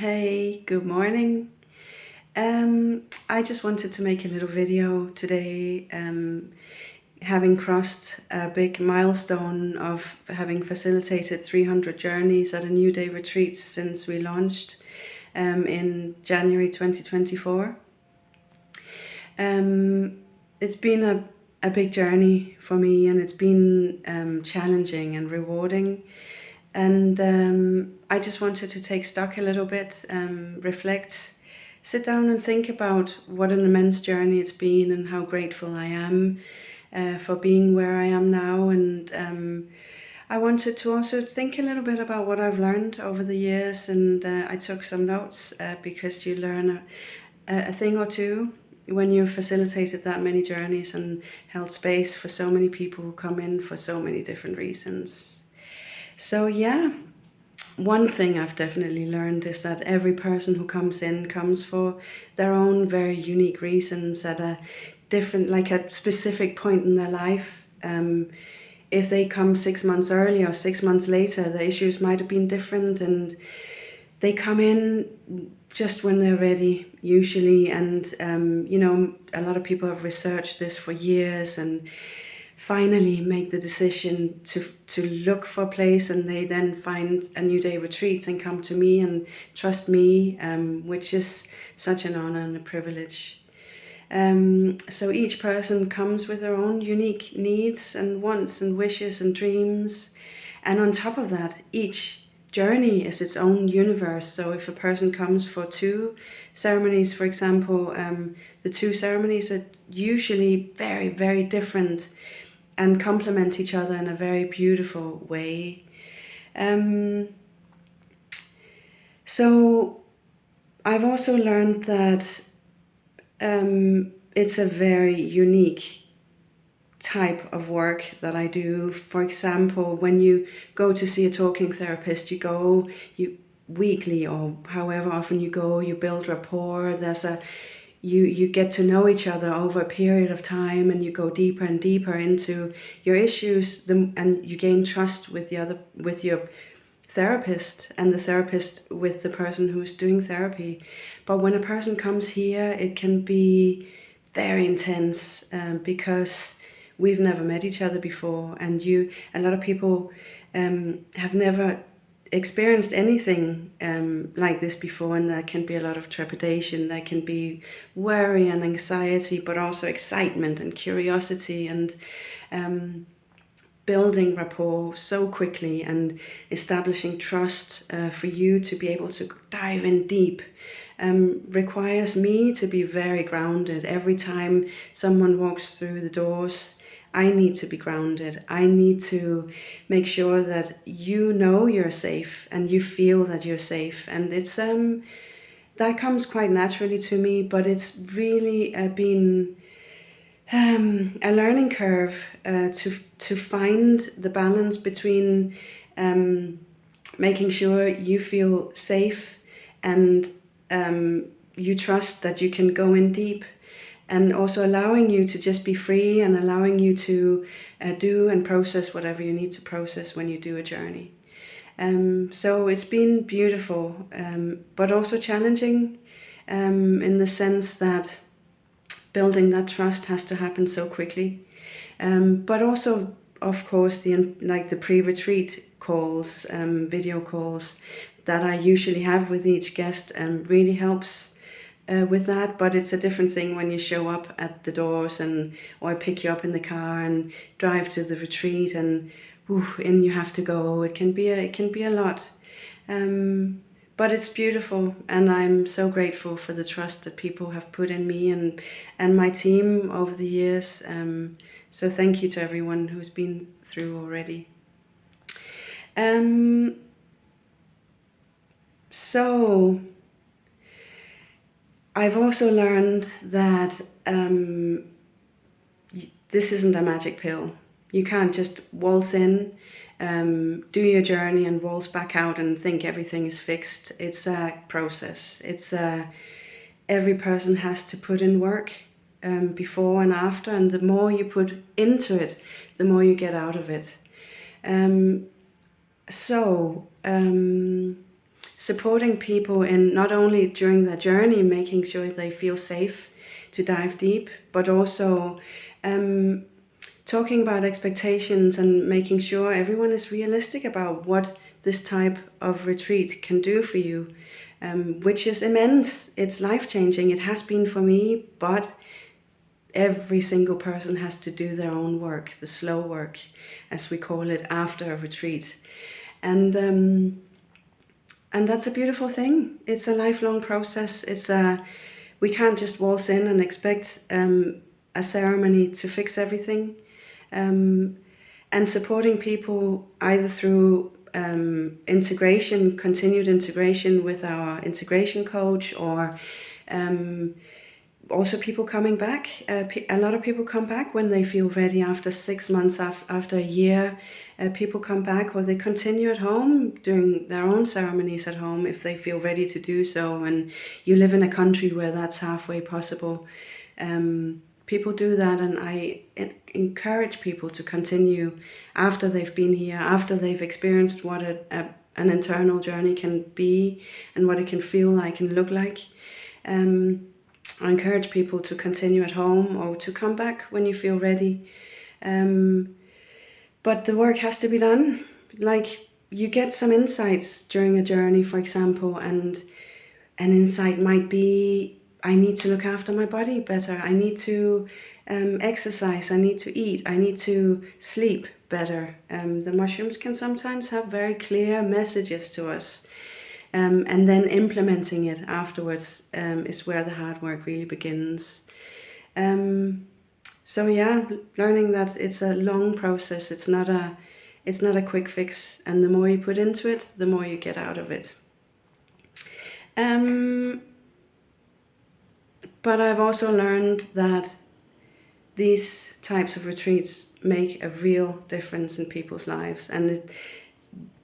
Hey, good morning. I just wanted to make a little video today, having crossed a big milestone of having facilitated 300 journeys at a New Day retreat since we launched in January 2024. It's been a big journey for me, and it's been challenging and rewarding. And I just wanted to take stock a little bit, reflect, sit down and think about what an immense journey it's been and how grateful I am for being where I am now. And I wanted to also think a little bit about what I've learned over the years. And I took some notes because you learn a thing or two when you've facilitated that many journeys and held space for so many people who come in for so many different reasons. So yeah, one thing I've definitely learned is that every person who comes in comes for their own very unique reasons at a different, like a specific point in their life. If they come 6 months earlier or 6 months later, the issues might have been different, and they come in just when they're ready, usually. And a lot of people have researched this for years and finally make the decision to look for a place, and they then find a New Day retreats and come to me and trust me, which is such an honor and a privilege. So each person comes with their own unique needs and wants and wishes and dreams. And on top of that, each journey is its own universe. So if a person comes for 2 ceremonies, for example, the 2 ceremonies are usually very, very different and complement each other in a very beautiful way. So I've also learned that it's a very unique type of work that I do. For example, when you go to see a talking therapist, you weekly or however often you go, you build rapport. You get to know each other over a period of time, and you go deeper and deeper into your issues, and you gain trust with your therapist, and the therapist with the person who's doing therapy. But when a person comes here, it can be very intense, because we've never met each other before, and a lot of people have never experienced anything like this before, and there can be a lot of trepidation, there can be worry and anxiety, but also excitement and curiosity, and building rapport so quickly and establishing trust for you to be able to dive in deep requires me to be very grounded. Every time someone walks through the doors, I need to be grounded. I need to make sure that you know you're safe and you feel that you're safe. And it's that comes quite naturally to me, but it's really been a learning curve to find the balance between making sure you feel safe and you trust that you can go in deep, and also allowing you to just be free and allowing you to do and process whatever you need to process when you do a journey. So it's been beautiful, but also challenging, in the sense that building that trust has to happen so quickly. But also, of course, the pre-retreat calls, video calls that I usually have with each guest really helps with that. But it's a different thing when you show up at the doors, or I pick you up in the car and drive to the retreat, and in you have to go. It can be a lot. But it's beautiful, and I'm so grateful for the trust that people have put in me and my team over the years. So thank you to everyone who's been through already. So I've also learned that this isn't a magic pill. You can't just waltz in, do your journey and waltz back out and think everything is fixed. It's a process. Every person has to put in work before and after, and the more you put into it, the more you get out of it. So supporting people in not only during their journey, making sure they feel safe to dive deep, but also talking about expectations and making sure everyone is realistic about what this type of retreat can do for you, which is immense. It's life-changing. It has been for me, but every single person has to do their own work, the slow work, as we call it, after a retreat. And that's a beautiful thing. It's a lifelong process. We can't just waltz in and expect a ceremony to fix everything. And supporting people either through integration, continued integration with our integration coach, or also people coming back. A lot of people come back when they feel ready after 6 months, after a year. People come back, or they continue at home doing their own ceremonies at home if they feel ready to do so. And you live in a country where that's halfway possible. People do that, and I encourage people to continue after they've been here, after they've experienced what an internal journey can be and what it can feel like and look like. I encourage people to continue at home or to come back when you feel ready. But the work has to be done. Like, you get some insights during a journey, for example, and an insight might be, I need to look after my body better. I need to exercise. I need to eat. I need to sleep better. The mushrooms can sometimes have very clear messages to us. And then implementing it afterwards is where the hard work really begins. So yeah, learning that it's a long process. It's not a quick fix, and the more you put into it, the more you get out of it. But I've also learned that these types of retreats make a real difference in people's lives, and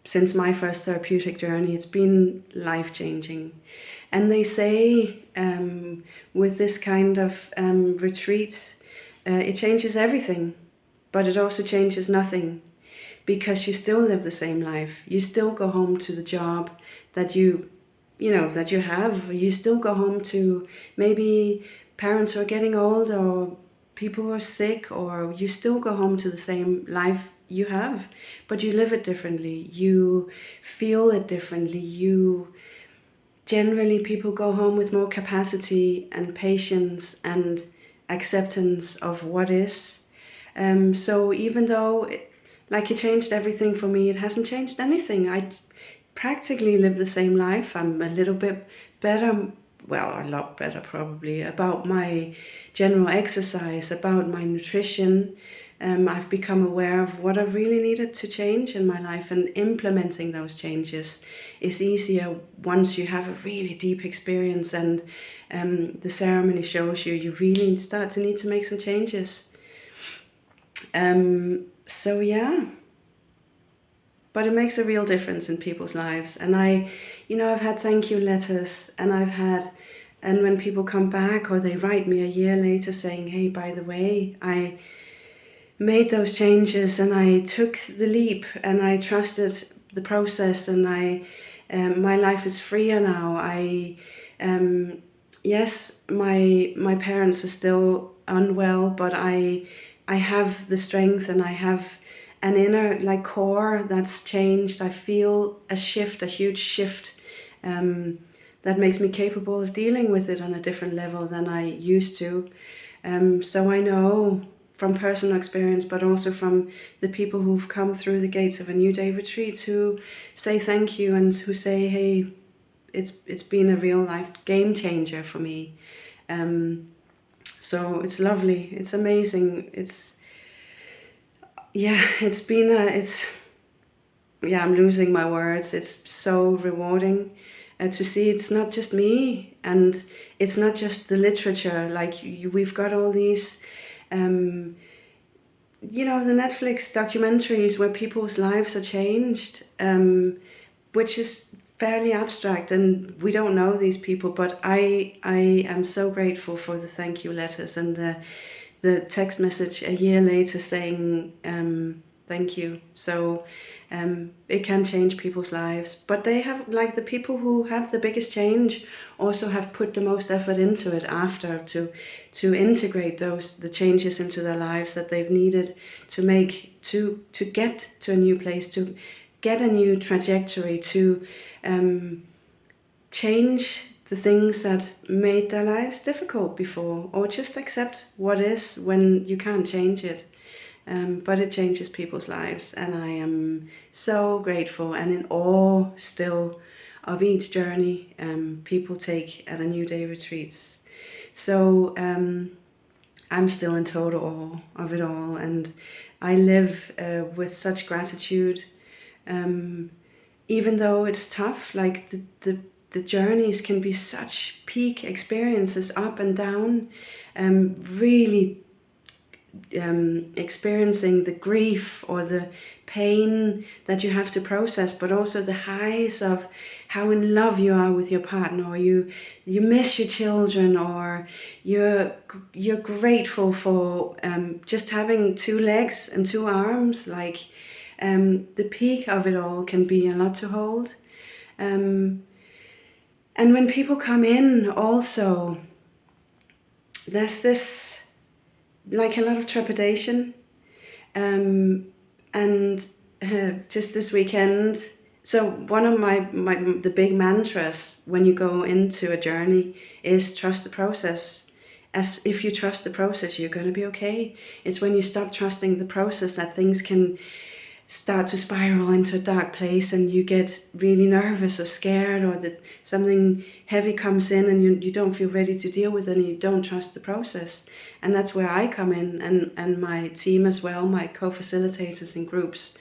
since my first therapeutic journey, it's been life-changing. And they say with this kind of retreat, it changes everything, but it also changes nothing, because you still live the same life. You still go home to the job that you have. You still go home to maybe parents who are getting old, or people who are sick, or you still go home to the same life you have, but you live it differently. You feel it differently. Generally, people go home with more capacity and patience and acceptance of what is. So even though it changed everything for me, it hasn't changed anything. I practically live the same life. I'm a little bit better, well, a lot better probably, about my general exercise, about my nutrition. I've become aware of what I really needed to change in my life, and implementing those changes is easier once you have a really deep experience, and the ceremony shows you really start to need to make some changes. So yeah, but it makes a real difference in people's lives. And I've had thank you letters, and when people come back or they write me a year later saying, hey, by the way, I made those changes and I took the leap and I trusted the process, and my life is freer now. Yes, my parents are still unwell, but I have the strength, and I have an inner core that's changed. I feel a huge shift that makes me capable of dealing with it on a different level than I used to. So I know from personal experience, but also from the people who've come through the gates of a New Day retreats, who say thank you and who say, hey, it's been a real life game changer for me. So it's lovely. It's amazing. I'm losing my words. It's so rewarding to see it's not just me, and it's not just the literature. We've got all these the Netflix documentaries where people's lives are changed, which is fairly abstract, and we don't know these people, but I am so grateful for the thank you letters and the text message a year later saying Thank you. So it can change people's lives, but they have, like, the people who have the biggest change also have put the most effort into it after, to integrate the changes into their lives that they've needed to make, to get to a new place, to get a new trajectory, to change the things that made their lives difficult before, or just accept what is when you can't change it. But it changes people's lives, and I am so grateful and in awe still of each journey people take at a New Day retreats. So I'm still in total awe of it all, and I live with such gratitude, even though it's tough. Like the journeys can be such peak experiences, up and down, really experiencing the grief or the pain that you have to process, but also the highs of how in love you are with your partner, or you miss your children, or you're grateful for just having 2 legs and 2 arms. Like the peak of it all can be a lot to hold. And when people come in also, there's this, like, a lot of trepidation, and just this weekend. So one of the big mantras when you go into a journey is trust the process. As if you trust the process, you're going to be okay. It's when you stop trusting the process that things can start to spiral into a dark place, and you get really nervous or scared, or that something heavy comes in and you don't feel ready to deal with it, and you don't trust the process. And that's where I come in, and my team as well, my co-facilitators in groups.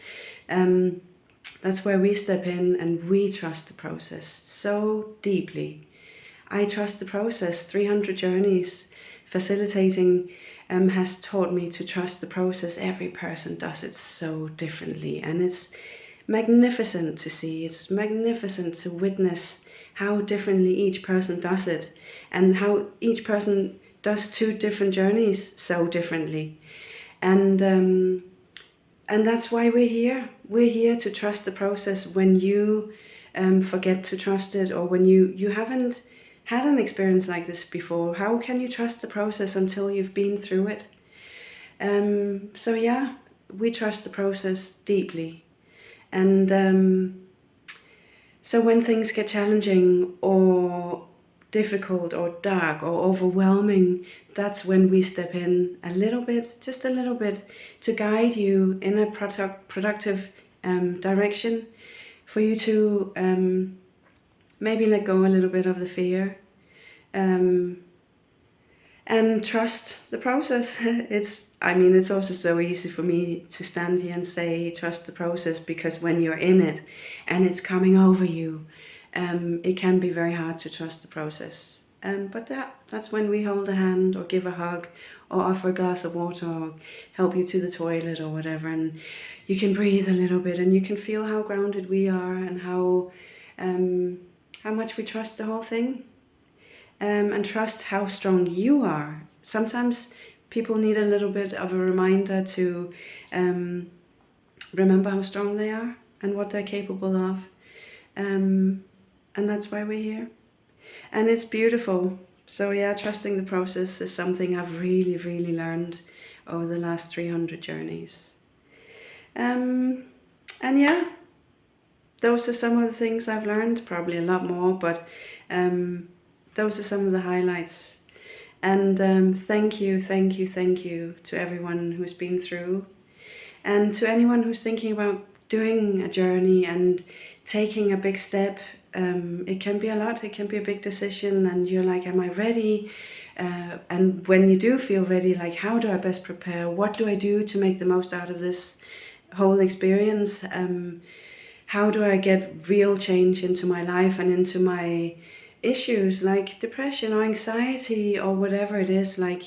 That's where we step in, and we trust the process so deeply. I trust the process. 300 journeys facilitating has taught me to trust the process. Every person does it so differently, and it's magnificent to see. It's magnificent to witness how differently each person does it, and how each person does 2 different journeys so differently. And that's why we're here. We're here to trust the process when you forget to trust it, or when you haven't had an experience like this before. How can you trust the process until you've been through it? So yeah, we trust the process deeply. And so when things get challenging or difficult or dark or overwhelming, that's when we step in a little bit, just a little bit, to guide you in a productive direction, for you to maybe let go a little bit of the fear, and trust the process. It's also so easy for me to stand here and say trust the process, because when you're in it and it's coming over you, it can be very hard to trust the process. But that's when we hold a hand, or give a hug, or offer a glass of water, or help you to the toilet or whatever, and you can breathe a little bit, and you can feel how grounded we are, and how much we trust the whole thing, and trust how strong you are. Sometimes people need a little bit of a reminder to remember how strong they are and what they're capable of. And that's why we're here. And it's beautiful. So yeah, trusting the process is something I've really, really learned over the last 300 journeys. And yeah, those are some of the things I've learned, probably a lot more, but those are some of the highlights. And thank you to everyone who's been through, and to anyone who's thinking about doing a journey and taking a big step. It can be a lot, it can be a big decision, and you're like, am I ready? And when you do feel ready, like, how do I best prepare? What do I do to make the most out of this whole experience? How do I get real change into my life and into my issues like depression or anxiety or whatever it is, like?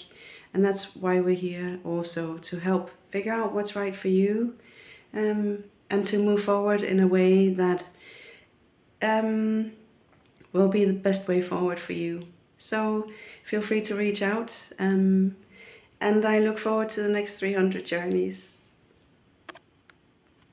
And that's why we're here, also to help figure out what's right for you, and to move forward in a way that will be the best way forward for you. So feel free to reach out, and I look forward to the next 300 journeys.